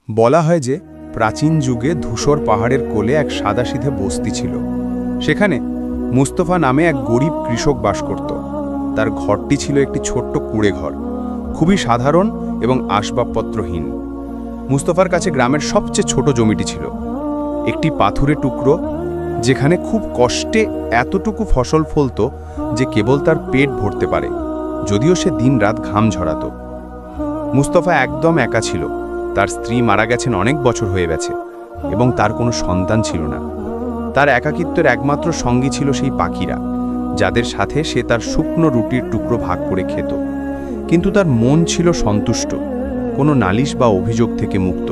বলা হয় যে প্রাচীন যুগে ধূসর পাহাড়ের কোলে এক সাদাসিধে বস্তি ছিল। সেখানে মুস্তফা নামে এক গরিব কৃষক বাস করত। তার ঘরটি ছিল একটি ছোট্ট কুঁড়ে ঘর, খুবই সাধারণ এবং আসবাবপত্রহীন। মুস্তফার কাছে গ্রামের সবচেয়ে ছোট জমিটি ছিল, একটি পাথুরে টুকরো, যেখানে খুব কষ্টে এতটুকু ফসল ফলত যে কেবল তার পেট ভরতে পারে, যদিও সে দিনরাত ঘাম ঝরাত। মুস্তফা একদম একা ছিল। তার স্ত্রী মারা গেছেন অনেক বছর হয়ে গেছে এবং তার কোনো সন্তান ছিল না। তার একাকিত্বের একমাত্র সঙ্গী ছিল সেই পাখিরা, যাদের সাথে সে তার শুকনো রুটির টুকরো ভাগ করে খেত। কিন্তু তার মন ছিল সন্তুষ্ট, কোনো নালিশ বা অভিযোগ থেকে মুক্ত।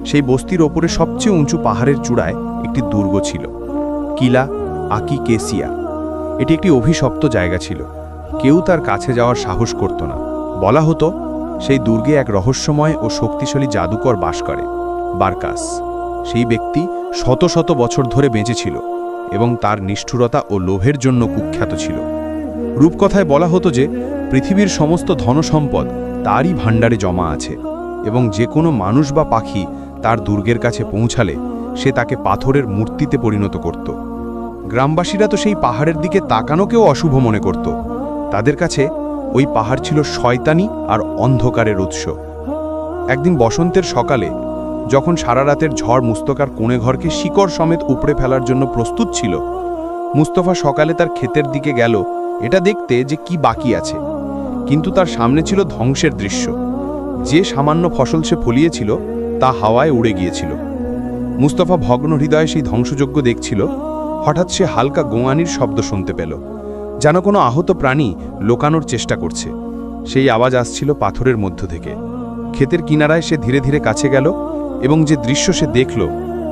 সেই বস্তির ওপরে সবচেয়ে উঁচু পাহাড়ের চূড়ায় একটি দুর্গ ছিল, কিলা আকি কেসিয়া। এটি একটি অভিশপ্ত জায়গা ছিল, কেউ তার কাছে যাওয়ার সাহস করত না। বলা হতো সেই দুর্গে এক রহস্যময় ও শক্তিশালী জাদুকর বাস করে, বারকাস। সেই ব্যক্তি শত শত বছর ধরে বেঁচেছিল এবং তার নিষ্ঠুরতা ও লোভের জন্য কুখ্যাত ছিল। রূপকথায় বলা হতো যে পৃথিবীর সমস্ত ধনসম্পদ তারই ভাণ্ডারে জমা আছে এবং যে কোনো মানুষ বা পাখি তার দুর্গের কাছে পৌঁছালে সে তাকে পাথরের মূর্তিতে পরিণত করত। গ্রামবাসীরা তো সেই পাহাড়ের দিকে তাকানোকেও অশুভ মনে করত। তাদের কাছে ওই পাহাড় ছিল শয়তানি আর অন্ধকারের উৎস। একদিন বসন্তের সকালে, যখন সারা রাতের ঝড় মুস্তফার কোণে ঘরকে শিকড় সমেত উপড়ে ফেলার জন্য প্রস্তুত ছিল, মুস্তফা সকালে তার ক্ষেতের দিকে গেল এটা দেখতে যে কি বাকি আছে। কিন্তু তার সামনে ছিল ধ্বংসের দৃশ্য। যে সামান্য ফসল সে ফলিয়েছিল তা হাওয়ায় উড়ে গিয়েছিল। মুস্তফা ভগ্ন হৃদয়ে সেই ধ্বংসযজ্ঞ দেখছিল। হঠাৎ সে হালকা গোঙানির শব্দ শুনতে পেল, যেন কোনো আহত প্রাণী লোকানোর চেষ্টা করছে। সেই আওয়াজ আসছিল পাথরের মধ্য থেকে। ক্ষেতের কিনারায় সে ধীরে ধীরে কাছে গেল এবং যে দৃশ্য সে দেখল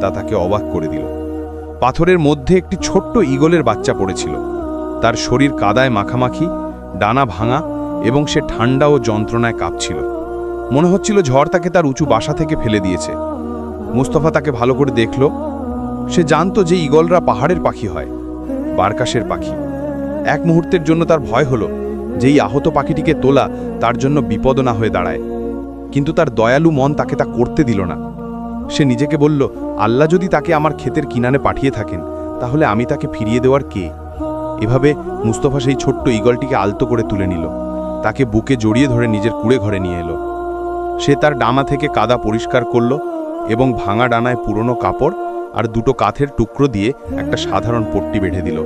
তা তাকে অবাক করে দিল। পাথরের মধ্যে একটি ছোট্ট ঈগলের বাচ্চা পড়েছিল। তার শরীর কাদায় মাখামাখি, ডানা ভাঙা এবং সে ঠান্ডা ও যন্ত্রণায় কাঁপছিল। মনে হচ্ছিল ঝড় তাকে তার উঁচু বাসা থেকে ফেলে দিয়েছে। মুস্তফা তাকে ভালো করে দেখল। সে জানত যে ঈগলরা পাহাড়ের পাখি হয়, বারকাসের পাখি। এক মুহূর্তের জন্য তার ভয় হলো যে এই আহত পাখিটিকে তোলা তার জন্য বিপদ না হয়ে দাঁড়ায়। কিন্তু তার দয়ালু মন তাকে তা করতে দিল না। সে নিজেকে বলল, আল্লাহ যদি তাকে আমার ক্ষেতের কিনারে পাঠিয়ে থাকেন, তাহলে আমি তাকে ফিরিয়ে দেওয়ার কে? এভাবে মুস্তফা সেই ছোট্ট ঈগলটিকে আলতো করে তুলে নিল, তাকে বুকে জড়িয়ে ধরে নিজের কুঁড়ে ঘরে নিয়ে এলো। সে তার ডানা থেকে কাদা পরিষ্কার করল এবং ভাঙা ডানায় পুরনো কাপড় আর দুটো কাঠের টুকরো দিয়ে একটা সাধারণ পট্টি বেঁধে দিল।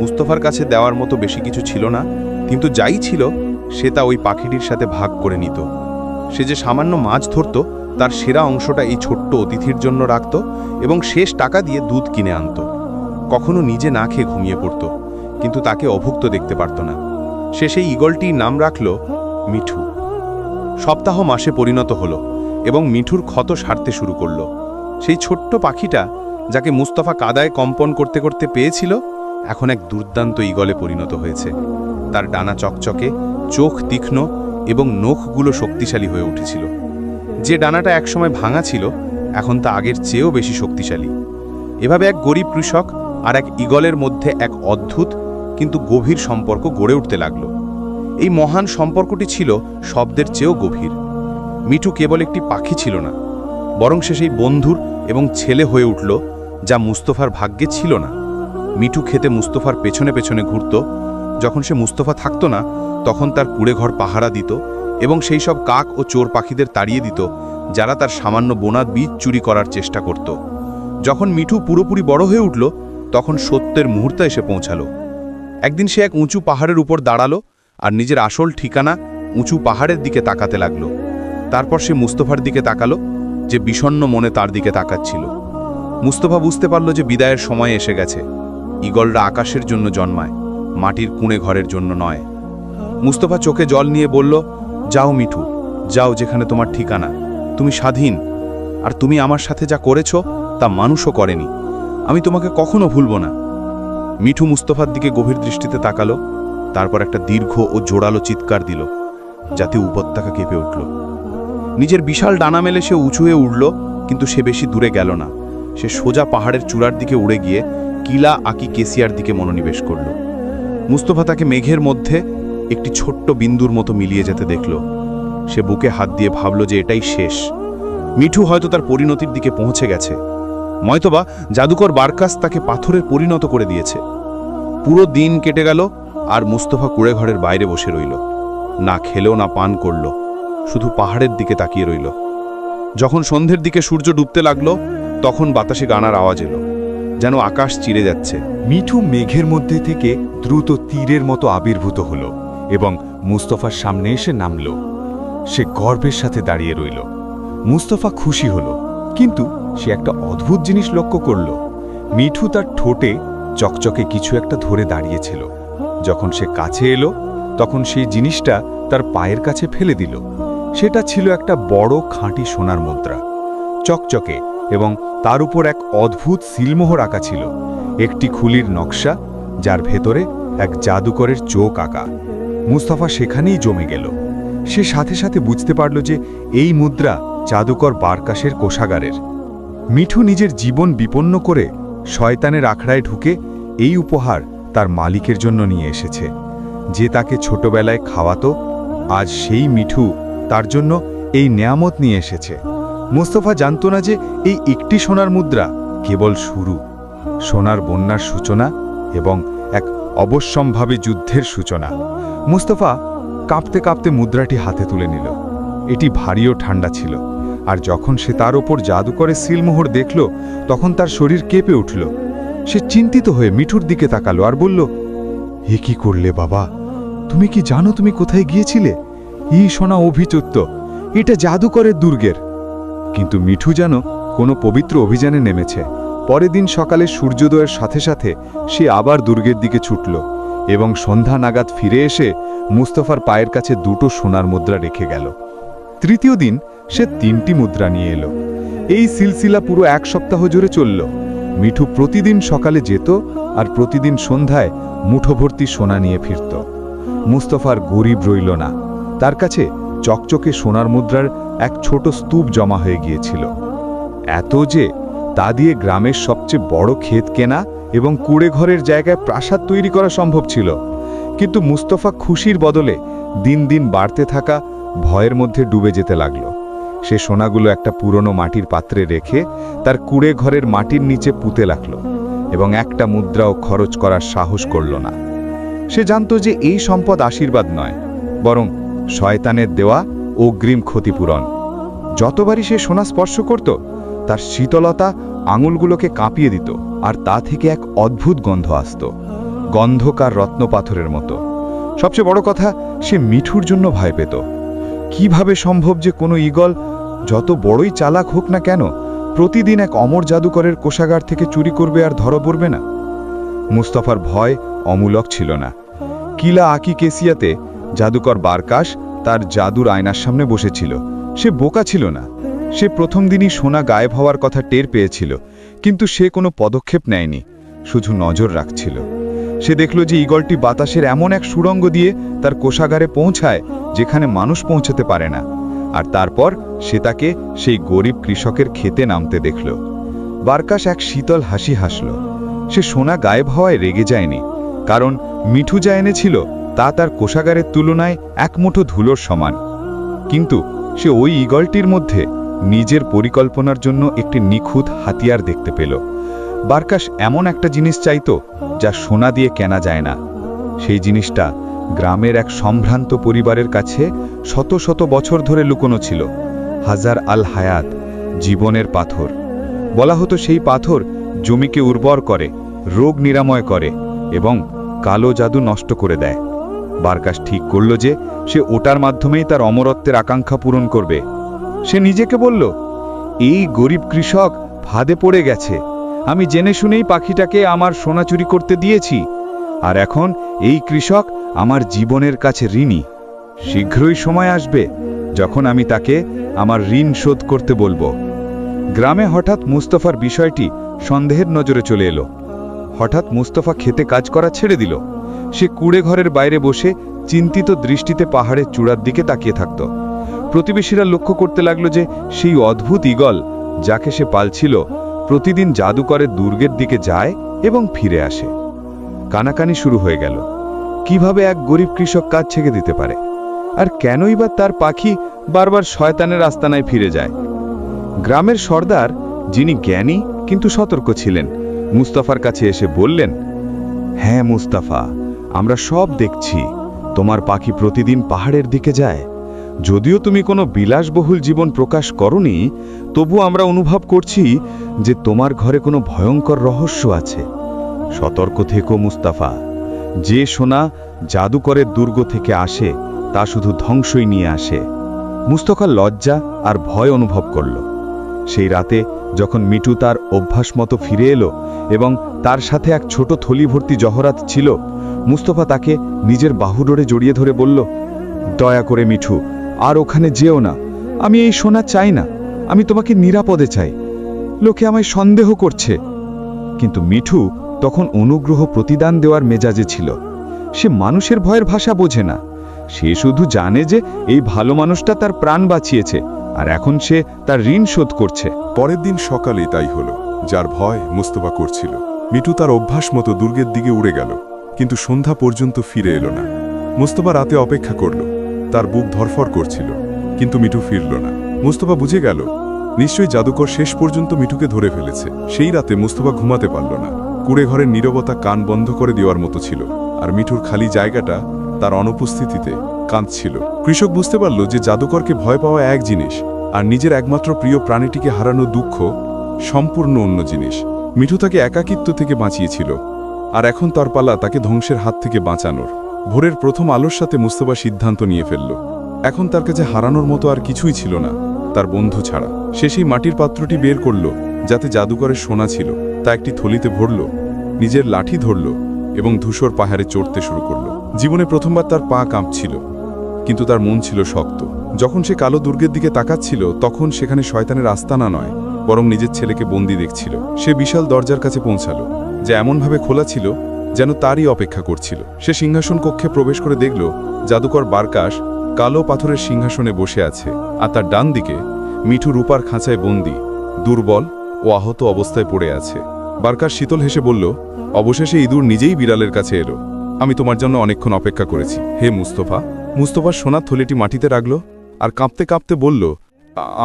মুস্তফার কাছে দেওয়ার মতো বেশি কিছু ছিল না, কিন্তু যাই ছিল সে তা ওই পাখিটির সাথে ভাগ করে নিত। সে যে সামান্য মাছ ধরত তার সেরা অংশটা এই ছোট্ট অতিথির জন্য রাখত এবং শেষ টাকা দিয়ে দুধ কিনে আনত। কখনো নিজে না খেয়ে ঘুমিয়ে পড়ত, কিন্তু তাকে অভুক্ত দেখতে পারত না। সে সেই ঈগলটির নাম রাখল মিঠু। সপ্তাহ মাসে পরিণত হলো এবং মিঠুর ক্ষত সারতে শুরু করল। সেই ছোট্ট পাখিটা, যাকে মুস্তফা কাদায় কম্পন করতে করতে পেয়েছিল, এখন এক দুর্দান্ত ঈগলে পরিণত হয়েছে। তার ডানা চকচকে, চোখ তীক্ষ্ণ এবং নখগুলো শক্তিশালী হয়ে উঠেছিল। যে ডানাটা একসময় ভাঙা ছিল, এখন তা আগের চেয়েও বেশি শক্তিশালী। এভাবে এক গরিব কৃষক আর এক ঈগলের মধ্যে এক অদ্ভুত কিন্তু গভীর সম্পর্ক গড়ে উঠতে লাগল। এই মহান সম্পর্কটি ছিল শব্দের চেয়েও গভীর। মিঠু কেবল একটি পাখি ছিল না, বরং সে সেই বন্ধুর এবং ছেলে হয়ে উঠল, যা মুস্তফার ভাগ্যে ছিল না। মিঠু খেতে মুস্তফার পেছনে পেছনে ঘুরত। যখন সে মুস্তফা থাকত না, তখন তার কুঁড়ে ঘর পাহারা দিত এবং সেই সব কাক ও চোর পাখিদের তাড়িয়ে দিত যারা তার সামান্য বোনা বীজ চুরি করার চেষ্টা করত। যখন মিঠু পুরোপুরি বড় হয়ে উঠল, তখন সত্যের মুহূর্ত এসে পৌঁছালো। একদিন সে এক উঁচু পাহাড়ের উপর দাঁড়ালো আর নিজের আসল ঠিকানা উঁচু পাহাড়ের দিকে তাকাতে লাগলো। তারপর সে মুস্তফার দিকে তাকালো, যে বিষণ্ণ মনে তার দিকে তাকাচ্ছিল। মুস্তফা বুঝতে পারল যে বিদায়ের সময় এসে গেছে। ঈগলরা আকাশের জন্য জন্মায়, মাটির কুঁড়ে ঘরের জন্য নয়। মুস্তফা চোখে জল নিয়ে বলল, যাও মিঠু, যাও যেখানে তোমার ঠিকানা। তুমি স্বাধীন, আর তুমি আমার সাথে যা করেছ তা মানুষও করেনি। আমি তোমাকে কখনো ভুলব না। মিঠু মুস্তফার দিকে গভীর দৃষ্টিতে তাকালো, তারপর একটা দীর্ঘ ও জোরালো চিৎকার দিল, যাতে উপত্যকা কেঁপে উঠল। নিজের বিশাল ডানা মেলে সে উঁচু হয়ে উঠল, কিন্তু সে বেশি দূরে গেল না। সে সোজা পাহাড়ের চূড়ার দিকে উড়ে গিয়ে কিলা আকি কেসিয়ার দিকে মনোনিবেশ করল। মুস্তফা তাকে মেঘের মধ্যে একটি ছোট্ট বিন্দুর মতো মিলিয়ে যেতে দেখল। সে বুকে হাত দিয়ে ভাবল যে এটাই শেষ। মিঠু হয়তো তার পরিণতির দিকে পৌঁছে গেছে, নয়তোবা জাদুকর বারকাস তাকে পাথরে পরিণত করে দিয়েছে। পুরো দিন কেটে গেল, আর মুস্তফা কুঁড়েঘরের বাইরে বসে রইল। না খেলো না পান করল, শুধু পাহাড়ের দিকে তাকিয়ে রইল। যখন সন্ধ্যের দিকে সূর্য ডুবতে লাগলো, তখন বাতাসে গানার আওয়াজ এলো, যেন আকাশ চিরে যাচ্ছে। মিঠু মেঘের মধ্যে থেকে দ্রুত তীরের মতো আবির্ভূত হল এবং মুস্তফার সামনে এসে নামল। সে গর্বের সাথে দাঁড়িয়ে রইল। মুস্তফা খুশি হল, কিন্তু সে একটা অদ্ভুত জিনিস লক্ষ্য করল। মিঠু তার ঠোঁটে চকচকে কিছু একটা ধরে দাঁড়িয়েছিল। যখন সে কাছে এলো, তখন সেই জিনিসটা তার পায়ের কাছে ফেলে দিল। সেটা ছিল একটা বড় খাঁটি সোনার মুদ্রা, চকচকে, এবং তার উপর এক অদ্ভুত সিলমোহর আঁকা ছিল, একটি খুলির নকশা, যার ভেতরে এক জাদুকরের চোখ আঁকা। মুস্তফা সেখানেই জমে গেল। সে সাথে সাথে বুঝতে পারল যে এই মুদ্রা জাদুকর বারকাসের কোষাগারের। মিঠু নিজের জীবন বিপন্ন করে শয়তানের আখড়ায় ঢুকে এই উপহার তার মালিকের জন্য নিয়ে এসেছে, যে তাকে ছোটবেলায় খাওয়াতো। আজ সেই মিঠু তার জন্য এই নেয়ামত নিয়ে এসেছে। মুস্তফা জানত না যে এই একটি সোনার মুদ্রা কেবল শুরু, সোনার বন্যার সূচনা এবং এক অবশ্যম্ভাবী যুদ্ধের সূচনা। মুস্তফা কাঁপতে কাঁপতে মুদ্রাটি হাতে তুলে নিল। এটি ভারী ও ঠান্ডা ছিল, আর যখন সে তার ওপর জাদুকরের সিলমোহর দেখল, তখন তার শরীর কেঁপে উঠল। সে চিন্তিত হয়ে মিঠুর দিকে তাকালো আর বলল, এ কি করলে বাবা? তুমি কি জানো তুমি কোথায় গিয়েছিলে? এই সোনা অভিচত্ব, এটা জাদুকরের দুর্গের। কিন্তু মিঠু যেন কোনো পবিত্র অভিযানে নেমেছে। পরের দিন সকালে সূর্যোদয়ের সাথে সাথে সে আবার দুর্গের দিকে ছুটল এবং সন্ধ্যা নাগাদ ফিরে এসে মুস্তফার পায়ের কাছে দুটো সোনার মুদ্রা রেখে গেল। তৃতীয় দিন সে 3টি মুদ্রা নিয়ে এলো। এই সিলসিলা পুরো 1 সপ্তাহ জুড়ে চলল। মিঠু প্রতিদিন সকালে যেত আর প্রতিদিন সন্ধ্যায় মুঠোভর্তি সোনা নিয়ে ফিরত। মুস্তফার গরিব রইল না। তার কাছে চকচকে সোনার মুদ্রার এক ছোট স্তূপ জমা হয়ে গিয়েছিল, এত যে তা দিয়ে গ্রামের সবচেয়ে বড় ক্ষেত কেনা এবং কুঁড়েঘরের জায়গায় প্রাসাদ তৈরি করা সম্ভব ছিল। কিন্তু মুস্তফা খুশির বদলে দিন দিন বাড়তে থাকা ভয়ের মধ্যে ডুবে যেতে লাগল। সে সোনাগুলো একটা পুরনো মাটির পাত্রে রেখে তার কুঁড়েঘরের মাটির নিচে পুঁতে রাখল এবং একটা মুদ্রাও খরচ করার সাহস করল না। সে জানত যে এই সম্পদ আশীর্বাদ নয়, বরং শয়তানের দেওয়া অগ্রিম ক্ষতিপূরণ। যতবারই সে সোনা স্পর্শ করত, তার শীতলতা আঙুলগুলোকে কাঁপিয়ে দিত, আর তা থেকে এক অদ্ভুত গন্ধ আসত, গন্ধকার রত্নপাথরের মতো। সবচেয়ে বড় কথা, সে মিঠুর জন্য ভয় পেত। কিভাবে সম্ভব যে কোনো ঈগল, যত বড়ই চালাক হোক না কেন, প্রতিদিন এক অমর জাদুকরের কোষাগার থেকে চুরি করবে আর ধরা পড়বে না? মুস্তফার ভয় অমূলক ছিল না। কিলা আকি কেসিয়াতে জাদুকর বারকাস তার জাদুর আয়নার সামনে বসেছিল। সে বোকা ছিল না। সে প্রথম দিনই সোনা গায়েব হওয়ার কথা টের পেয়েছিল, কিন্তু সে কোনো পদক্ষেপ নেয়নি, শুধু নজর রাখছিল। সে দেখল যে ঈগলটি বাতাসের এমন এক সুড়ঙ্গ দিয়ে তার কোষাগারে পৌঁছায় যেখানে মানুষ পৌঁছাতে পারে না। আর তারপর সে তাকে সেই গরিব কৃষকের খেতে নামতে দেখল। বারকাস এক শীতল হাসি হাসল। সে সোনা গায়েব হওয়ায় রেগে যায়নি, কারণ মিঠু যা এনেছিল তা তার কোষাগারের তুলনায় এক মুঠো ধুলোর সমান। কিন্তু সে ওই ঈগলটির মধ্যে নিজের পরিকল্পনার জন্য একটি নিখুঁত হাতিয়ার দেখতে পেল। বারকাস এমন একটা জিনিস চাইতো যা সোনা দিয়ে কেনা যায় না। সেই জিনিসটা গ্রামের এক সম্ভ্রান্ত পরিবারের কাছে শত শত বছর ধরে লুকোনো ছিল। হাজার আল হায়াত, জীবনের পাথর। বলা হতো সেই পাথর জমিকে উর্বর করে, রোগ নিরাময় করে এবং কালো জাদু নষ্ট করে দেয়। বারকাস ঠিক করল যে সে ওটার মাধ্যমেই তার অমরত্বের আকাঙ্ক্ষা পূরণ করবে। সে নিজেকে বলল, এই গরিব কৃষক ফাঁদে পড়ে গেছে। আমি জেনে শুনেই পাখিটাকে আমার সোনা চুরি করতে দিয়েছি, আর এখন এই কৃষক আমার জীবনের কাছে ঋণী। শীঘ্রই সময় আসবে যখন আমি তাকে আমার ঋণ শোধ করতে বলবো। গ্রামে হঠাৎ মুস্তফার বিষয়টি সন্দেহের নজরে চলে এলো। হঠাৎ মুস্তফা খেতে কাজ করা ছেড়ে দিল। সে কুঁড়েঘরের বাইরে বসে চিন্তিত দৃষ্টিতে পাহাড়ের চূড়ার দিকে তাকিয়ে থাকত। প্রতিবেশীরা লক্ষ্য করতে লাগলো যে সেই অদ্ভুত ঈগল, যাকে সে পালছিল, প্রতিদিন জাদুকরের দুর্গের দিকে যায় এবং ফিরে আসে। কানাকানি শুরু হয়ে গেল। কিভাবে এক গরিব কৃষক কাজ ছেড়ে দিতে পারে? আর কেনই বা তার পাখি বারবার শয়তানের আস্তানায় ফিরে যায়? গ্রামের সর্দার, যিনি জ্ঞানী কিন্তু সতর্ক ছিলেন, মুস্তাফার কাছে এসে বললেন, হ্যাঁ মুস্তাফা, আমরা সব দেখছি। তোমার পাখি প্রতিদিন পাহাড়ের দিকে যায়। যদিও তুমি কোনো বিলাসবহুল জীবন প্রকাশ করনি, তবু আমরা অনুভব করছি যে তোমার ঘরে কোনো ভয়ঙ্কর রহস্য আছে। সতর্ক থেকো মুস্তাফা। যে সোনা জাদুকরের দুর্গ থেকে আসে তা শুধু ধ্বংসই নিয়ে আসে। মুস্তাফা লজ্জা আর ভয় অনুভব করল। সেই রাতে যখন মিঠু তার অভ্যাস মতো ফিরে এলো এবং তার সাথে এক ছোট থলি ভর্তি জহরাত ছিল, মুস্তাফা তাকে নিজের বাহুডোরে জড়িয়ে ধরে বলল, দয়া করে মিঠু, আর ওখানে যেও না। আমি এই সোনা চাই না। আমি তোমাকে নিরাপদে চাই। লোকে আমায় সন্দেহ করছে। কিন্তু মিঠু তখন অনুগ্রহ প্রতিদান দেওয়ার মেজাজে ছিল। সে মানুষের ভয়ের ভাষা বোঝে না। সে শুধু জানে যে এই ভালো মানুষটা তার প্রাণ বাঁচিয়েছে, আর এখন সে তার ঋণ শোধ করছে। পরের দিন সকালেই তাই হলো। যার ভয় মুস্তাফা করছিল, মিঠু তার অভ্যাস মতো দুর্গের দিকে উড়ে গেল, কিন্তু সন্ধ্যা পর্যন্ত ফিরে এলো না। মুস্তাফা রাতে অপেক্ষা করল। তার বুক ধরফর করছিল, কিন্তু মিঠু ফিরল না। মুস্তাফা বুঝে গেল নিশ্চয়ই জাদুকর শেষ পর্যন্ত মিঠুকে ধরে ফেলেছে। সেই রাতে মুস্তাফা ঘুমাতে পারল না। কুড়ে ঘরের নীরবতা কান বন্ধ করে দেওয়ার মতো ছিল, আর মিঠুর খালি জায়গাটা তার অনুপস্থিতিতে কাঁদছিল। কৃষক বুঝতে পারল যে জাদুকরকে ভয় পাওয়া এক জিনিস, আর নিজের একমাত্র প্রিয় প্রাণীটিকে হারানো দুঃখ সম্পূর্ণ অন্য জিনিস। মিঠু তাকে একাকিত্ব থেকে বাঁচিয়েছিল, আর এখন তার পালা তাকে ধ্বংসের হাত থেকে বাঁচানোর। ভোরের প্রথম আলোর সাথে মুস্তাফা সিদ্ধান্ত নিয়ে ফেলল। এখন তার কাছে হারানোর মতো আর কিছুই ছিল না, তার বন্ধু ছাড়া। সে সেই মাটির পাত্রটি বের করল যাতে জাদুকরের সোনা ছিল, তা একটি থলিতে ভরল, নিজের লাঠি ধরল এবং ধূসর পাহাড়ে চড়তে শুরু করল। জীবনে প্রথমবার তার পা কাঁপছিল, কিন্তু তার মন ছিল শক্ত। যখন সে কালো দুর্গের দিকে তাকাচ্ছিল, তখন সেখানে শয়তানের আস্তানা নয়, বরং নিজের ছেলেকে বন্দি দেখছিল। সে বিশাল দরজার কাছে পৌঁছালো, যা এমনভাবে খোলা ছিল যেন তারই অপেক্ষা করছিল। সে সিংহাসন কক্ষে প্রবেশ করে দেখল জাদুকর বারকাশ কালো পাথরের সিংহাসনে বসে আছে, আর তার ডান দিকে মিঠু রূপার খাঁচায় বন্দি, দুর্বল ও আহত অবস্থায় পড়ে আছে। বারকাশ শীতল হেসে বলল, অবশেষে ইঁদুর নিজেই বিড়ালের কাছে এলো। আমি তোমার জন্য অনেকক্ষণ অপেক্ষা করেছি, হে মুস্তাফা। মুস্তাফা সোনার থলিটি মাটিতে রাখল আর কাঁপতে কাঁপতে বলল,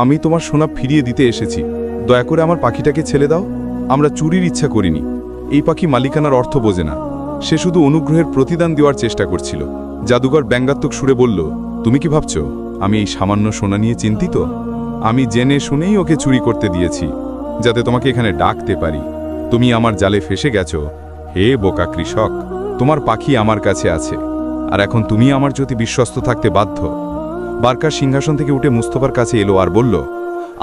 আমি তোমার সোনা ফিরিয়ে দিতে এসেছি। দয়া করে আমার পাখিটাকে ছেড়ে দাও। আমরা চুরির ইচ্ছা করিনি। এই পাখি মালিকানার অর্থ বোঝে না। সে শুধু অনুগ্রহের প্রতিদান দেওয়ার চেষ্টা করছিল। জাদুকর ব্যঙ্গাত্মক সুরে বলল, তুমি কি ভাবছ আমি এই সামান্য সোনা নিয়ে চিন্তিত? আমি জেনে শুনেই ওকে চুরি করতে দিয়েছি, যাতে তোমাকে এখানে ডাকতে পারি। তুমি আমার জালে ফেসে গেছ, হে বোকা কৃষক। তোমার পাখি আমার কাছে আছে, আর এখন তুমি আমার প্রতি বিশ্বস্ত থাকতে বাধ্য। বারকাশ সিংহাসন থেকে উঠে মুস্তাফার কাছে এলো আর বলল,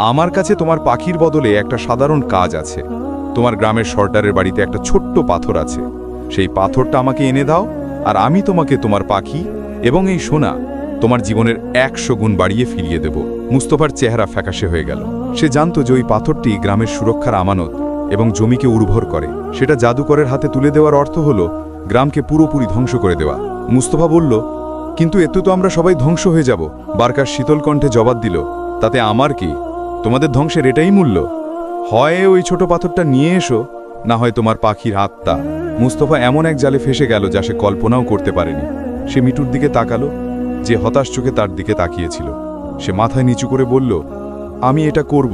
আমার কাছে তোমার পাখির বদলে একটা সাধারণ কাজ আছে। তোমার গ্রামের সর্দারের বাড়িতে একটা ছোট্ট পাথর আছে। সেই পাথরটা আমাকে এনে দাও, আর আমি তোমাকে তোমার পাখি এবং এই সোনা তোমার জীবনের 100 গুণ বাড়িয়ে ফিরিয়ে দেব। মুস্তাফার চেহারা ফ্যাকাশে হয়ে গেল। সে জানত যে ওই পাথরটি গ্রামের সুরক্ষার আমানত এবং জমিকে উর্বর করে। সেটা জাদুকরের হাতে তুলে দেওয়ার অর্থ হলো গ্রামকে পুরোপুরি ধ্বংস করে দেওয়া। মুস্তাফা বলল, কিন্তু এতে তো আমরা সবাই ধ্বংস হয়ে যাব। বারকাশ শীতল কণ্ঠে জবাব দিল, তাতে আমার কি? তোমাদের ধ্বংসের এটাই মূল্য। হয় ওই ছোট পাথরটা নিয়ে এসো, না হয় তোমার পাখির আত্মা। মুস্তাফা এমন এক জালে ফেসে গেল যা সে কল্পনাও করতে পারেনি। সে মিঠুর দিকে তাকালো, যে হতাশ চোখে তার দিকে তাকিয়েছিল। সে মাথায় নিচু করে বলল, আমি এটা করব,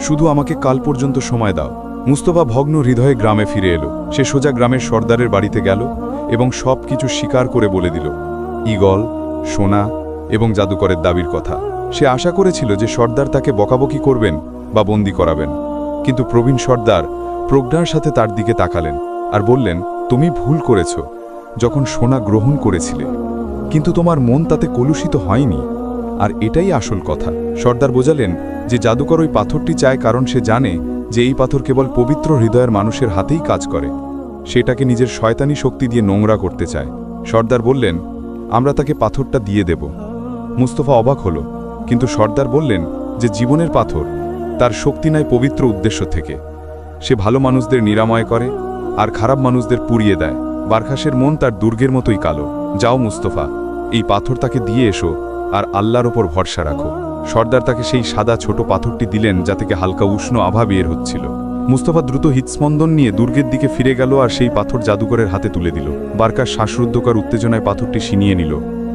শুধু আমাকে কাল পর্যন্ত সময় দাও। মুস্তাফা ভগ্ন হৃদয়ে গ্রামে ফিরে এলো। সে সোজা গ্রামের সর্দারের বাড়িতে গেল এবং সব কিছু স্বীকার করে বলে দিল, ঈগল, সোনা এবং জাদুকরের দাবির কথা। সে আশা করেছিল যে সর্দার তাকে বকাবকি করবেন বা বন্দি করাবেন, কিন্তু প্রবীণ সর্দার প্রজ্ঞার সাথে তার দিকে তাকালেন আর বললেন, তুমি ভুল করেছ যখন সোনা গ্রহণ করেছিলে, কিন্তু তোমার মন তাতে কলুষিত হয়নি, আর এটাই আসল কথা। সর্দার বোঝালেন যে জাদুকর ওই পাথরটি চায় কারণ সে জানে যে এই পাথর কেবল পবিত্র হৃদয়ের মানুষের হাতেই কাজ করে। সেটাকে নিজের শয়তানি শক্তি দিয়ে নোংরা করতে চায়। সর্দার বললেন, আমরা তাকে পাথরটা দিয়ে দেব। মুস্তাফা অবাক হল, কিন্তু সর্দার বললেন যে জীবনের পাথর তার শক্তি নেয় পবিত্র উদ্দেশ্য থেকে। সে ভালো মানুষদের নিরাময় করে আর খারাপ মানুষদের পুড়িয়ে দেয়। বারকাশের মন তার দুর্গের মতোই কালো। যাও মুস্তাফা, এই পাথর তাকে দিয়ে এসো আর আল্লাহর ওপর ভরসা রাখো। সর্দার তাকে সেই সাদা ছোট পাথরটি দিলেন, যা থেকে হালকা উষ্ণ আভা বের হচ্ছিল। মুস্তাফা দ্রুত হৃৎস্পন্দন নিয়ে দুর্গের দিকে ফিরে গেল আর সেই পাথর জাদুকরের হাতে তুলে দিল। বারকাশ শ্বাসরুদ্ধকর উত্তেজনায় পাথরটি ছিনিয়ে নিল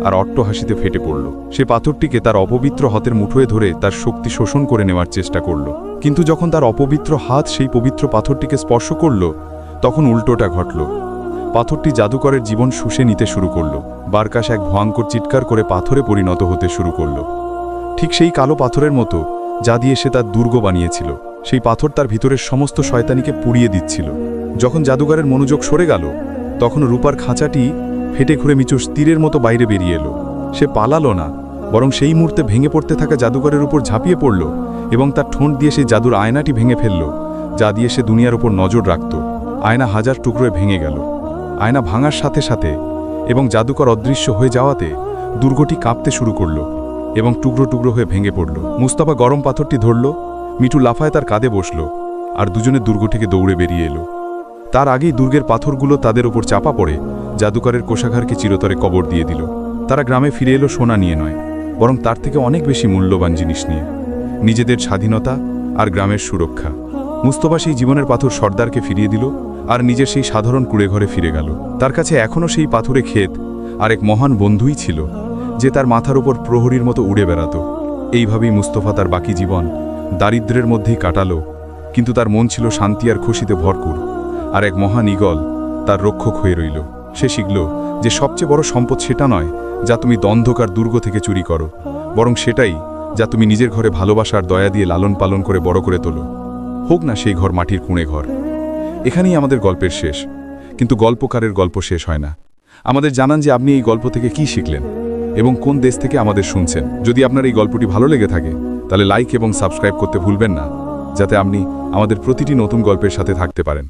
আর অট্টহাসিতে ফেটে পড়ল। সে পাথরটিকে তার অপবিত্র হাতের মুঠোয় ধরে তার শক্তি শোষণ করে নেওয়ার চেষ্টা করল, কিন্তু যখন তার অপবিত্র হাত সেই পবিত্র পাথরটিকে স্পর্শ করল, তখন উল্টোটা ঘটল। পাথরটি জাদুকরের জীবন শুষে নিতে শুরু করল। বারকাস এক ভয়ঙ্কর চিৎকার করে পাথরে পরিণত হতে শুরু করল, ঠিক সেই কালো পাথরের মতো যা দিয়ে সে তার দুর্গ বানিয়েছিল। সেই পাথর তার ভিতরের সমস্ত শয়তানিকে পুড়িয়ে দিচ্ছিল। যখন জাদুকরের মনোযোগ সরে গেল, তখন রূপার খাঁচাটি ফেটে ঘুরে মিচুর তীরের মতো বাইরে বেরিয়ে এলো। সে পালালো না, বরং সেই মুহূর্তে ভেঙে পড়তে থাকা জাদুকরের উপর ঝাঁপিয়ে পড়ল এবং তার ঠোঁট দিয়ে সেই জাদুর আয়নাটি ভেঙে ফেলল, যা দিয়ে সে দুনিয়ার উপর নজর রাখত। আয়না হাজার টুকরোয় ভেঙে গেল। আয়না ভাঙার সাথে সাথে এবং জাদুকর অদৃশ্য হয়ে যাওয়াতে দুর্গটি কাঁপতে শুরু করল এবং টুকরো টুকরো হয়ে ভেঙে পড়ল। মুস্তাফা গরম পাথরটি ধরল, মিঠু লাফায় তার কাঁধে বসল, আর দুজনে দুর্গ থেকে দৌড়ে বেরিয়ে এলো। তার আগেই দুর্গের পাথরগুলো তাদের উপর চাপা পড়ে জাদুকরের কোষাগারকে চিরতরে কবর দিয়ে দিল। তারা গ্রামে ফিরে এলো সোনা নিয়ে নয়, বরং তার থেকে অনেক বেশি মূল্যবান জিনিস নিয়ে, নিজেদের স্বাধীনতা আর গ্রামের সুরক্ষা। মুস্তাফা সেই জীবনের পাথর সর্দারকে ফিরিয়ে দিল আর নিজের সেই সাধারণ কুড়েঘরে ফিরে গেল। তার কাছে এখনও সেই পাথুরে ক্ষেত আর এক মহান বন্ধুই ছিল, যে তার মাথার উপর প্রহরীর মতো উড়ে বেড়াত। এইভাবেই মুস্তাফা তার বাকি জীবন দারিদ্র্যের মধ্যেই কাটালো, কিন্তু তার মন ছিল শান্তি আর খুশিতে ভরপুর। আর এক মহান ঈগল তার রক্ষক হয়ে রইল। সে শিখল যে সবচেয়ে বড় সম্পদ সেটা নয় যা তুমি অন্ধকার দুর্গ থেকে চুরি করো, বরং সেটাই যা তুমি নিজের ঘরে ভালোবাসা আর দয়া দিয়ে লালন পালন করে বড় করে তোলো, হোক না সেই ঘর মাটির কুঁড়ে ঘর। এখানেই আমাদের গল্পের শেষ, কিন্তু গল্পকারের গল্প শেষ হয় না। আমাদের জানান যে আপনি এই গল্প থেকে কি শিখলেন এবং কোন দেশ থেকে আমাদের শুনছেন। যদি আপনার এই গল্পটি ভালো লেগে থাকে, তাহলে লাইক এবং সাবস্ক্রাইব করতে ভুলবেন না, যাতে আপনি আমাদের প্রতিটি নতুন গল্পের সাথে থাকতে পারেন।